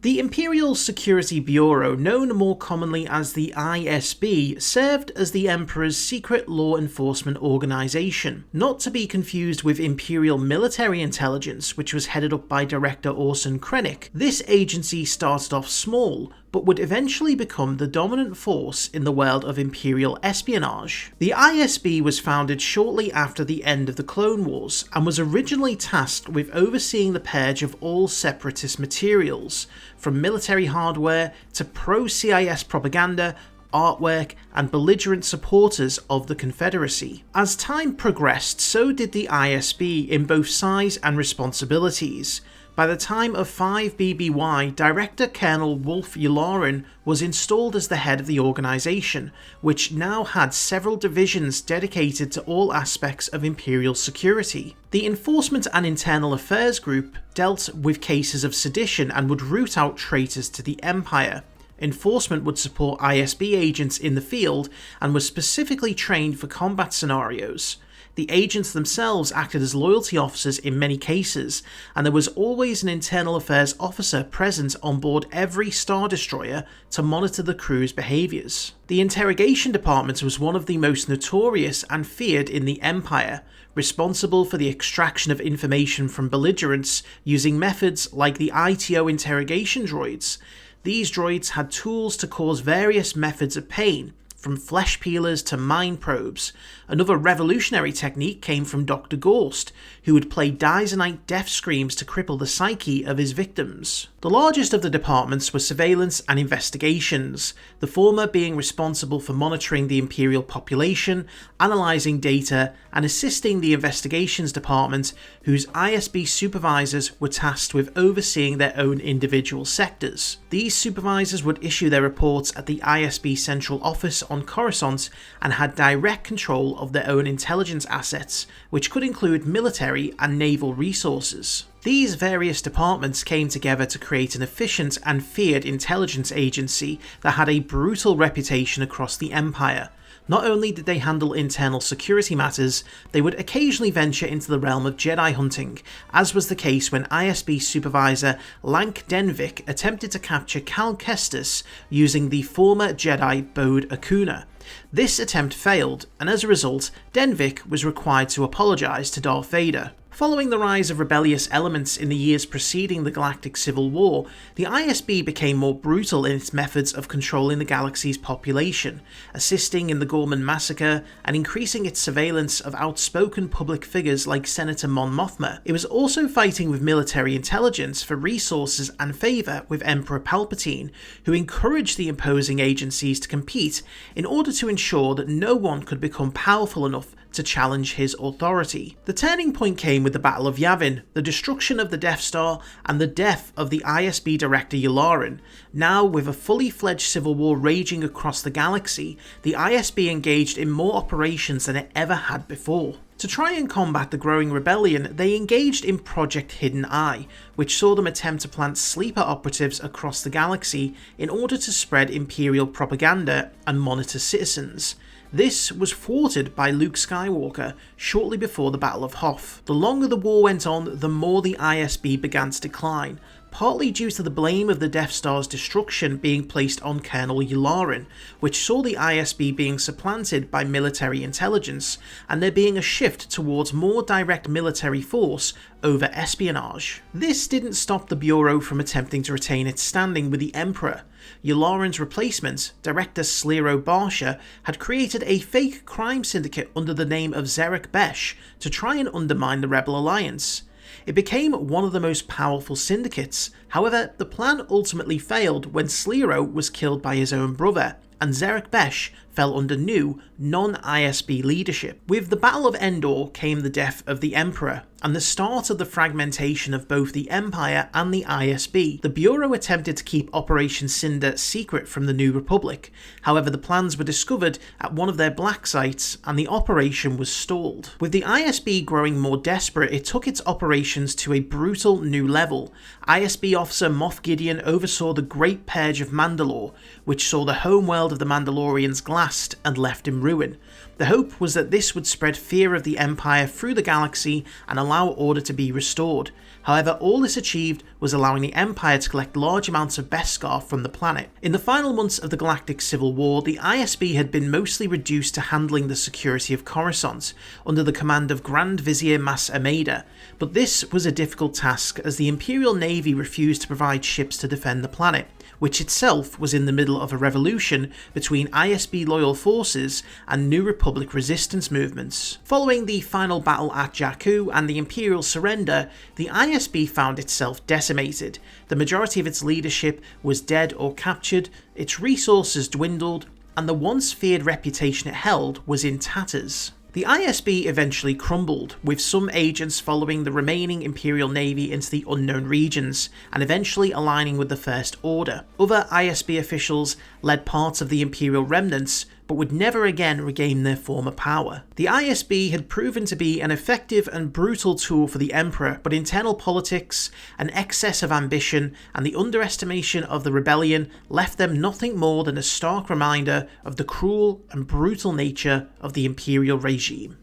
The Imperial Security Bureau, known more commonly as the ISB, served as the Emperor's secret law enforcement organization, not to be confused with Imperial Military Intelligence, which was headed up by Director Orson Krennic. This agency started off small, but would eventually become the dominant force in the world of Imperial espionage. The ISB was founded shortly after the end of the Clone Wars, and was originally tasked with overseeing the purge of all separatist materials, from military hardware to pro-CIS propaganda, artwork, and belligerent supporters of the Confederacy. As time progressed, so did the ISB in both size and responsibilities. By the time of 5 BBY, Director Colonel Wolf Yularen was installed as the head of the organisation, which now had several divisions dedicated to all aspects of Imperial security. The Enforcement and Internal Affairs Group dealt with cases of sedition and would root out traitors to the Empire. Enforcement would support ISB agents in the field and was specifically trained for combat scenarios. The agents themselves acted as loyalty officers in many cases, and there was always an internal affairs officer present on board every Star Destroyer to monitor the crew's behaviours. The Interrogation Department was one of the most notorious and feared in the Empire, responsible for the extraction of information from belligerents using methods like the ITO interrogation droids. These droids had tools to cause various methods of pain, from flesh peelers to mind probes. Another revolutionary technique came from Dr. Gorst, who would play Dizonite death screams to cripple the psyche of his victims. The largest of the departments was surveillance and investigations, the former being responsible for monitoring the Imperial population, analysing data, and assisting the investigations department, whose ISB supervisors were tasked with overseeing their own individual sectors. These supervisors would issue their reports at the ISB Central Office on Coruscant and had direct control of their own intelligence assets, which could include military and naval resources. These various departments came together to create an efficient and feared intelligence agency that had a brutal reputation across the Empire. Not only did they handle internal security matters, they would occasionally venture into the realm of Jedi hunting, as was the case when ISB supervisor Lank Denvik attempted to capture Cal Kestis using the former Jedi Bode Akuna. This attempt failed, and as a result, Denvik was required to apologise to Darth Vader. Following the rise of rebellious elements in the years preceding the Galactic Civil War, the ISB became more brutal in its methods of controlling the galaxy's population, assisting in the Gorman massacre, and increasing its surveillance of outspoken public figures like Senator Mon Mothma. It was also fighting with military intelligence for resources and favour with Emperor Palpatine, who encouraged the imposing agencies to compete in order to ensure that no one could become powerful enough to challenge his authority. The turning point came with the Battle of Yavin, the destruction of the Death Star, and the death of the ISB Director Yularen. Now, with a fully fledged civil war raging across the galaxy, the ISB engaged in more operations than it ever had before. To try and combat the growing rebellion, they engaged in Project Hidden Eye, which saw them attempt to plant sleeper operatives across the galaxy in order to spread Imperial propaganda and monitor citizens. This was thwarted by Luke Skywalker shortly before the Battle of Hoth. The longer the war went on, the more the ISB began to decline, partly due to the blame of the Death Star's destruction being placed on Colonel Yularen, which saw the ISB being supplanted by military intelligence, and there being a shift towards more direct military force over espionage. This didn't stop the Bureau from attempting to retain its standing with the Emperor. Yularen's replacement, Director Slero Barsha, had created a fake crime syndicate under the name of Zerek Besh to try and undermine the Rebel Alliance. It became one of the most powerful syndicates. However, the plan ultimately failed when Slero was killed by his own brother, and Zerek Besh fell under new, non-ISB leadership. With the Battle of Endor came the death of the Emperor, and the start of the fragmentation of both the Empire and the ISB. The Bureau attempted to keep Operation Cinder secret from the New Republic. However, the plans were discovered at one of their black sites, and the operation was stalled. With the ISB growing more desperate, it took its operations to a brutal new level. ISB officer Moff Gideon oversaw the Great Purge of Mandalore, which saw the homeworld of the Mandalorians glassed collapsed and left in ruin. The hope was that this would spread fear of the Empire through the galaxy and allow order to be restored. However, all this achieved was allowing the Empire to collect large amounts of Beskar from the planet. In the final months of the Galactic Civil War, the ISB had been mostly reduced to handling the security of Coruscant, under the command of Grand Vizier Mas Ameda, but this was a difficult task as the Imperial Navy refused to provide ships to defend the planet, which itself was in the middle of a revolution between ISB loyal forces and New Republic resistance movements. Following the final battle at Jakku and the Imperial surrender, the ISB found itself decimated. The majority of its leadership was dead or captured, its resources dwindled, and the once feared reputation it held was in tatters. The ISB eventually crumbled, with some agents following the remaining Imperial Navy into the unknown regions, and eventually aligning with the First Order. Other ISB officials led parts of the Imperial remnants, but would never again regain their former power. The ISB had proven to be an effective and brutal tool for the Emperor, but internal politics, an excess of ambition, and the underestimation of the rebellion left them nothing more than a stark reminder of the cruel and brutal nature of the Imperial regime.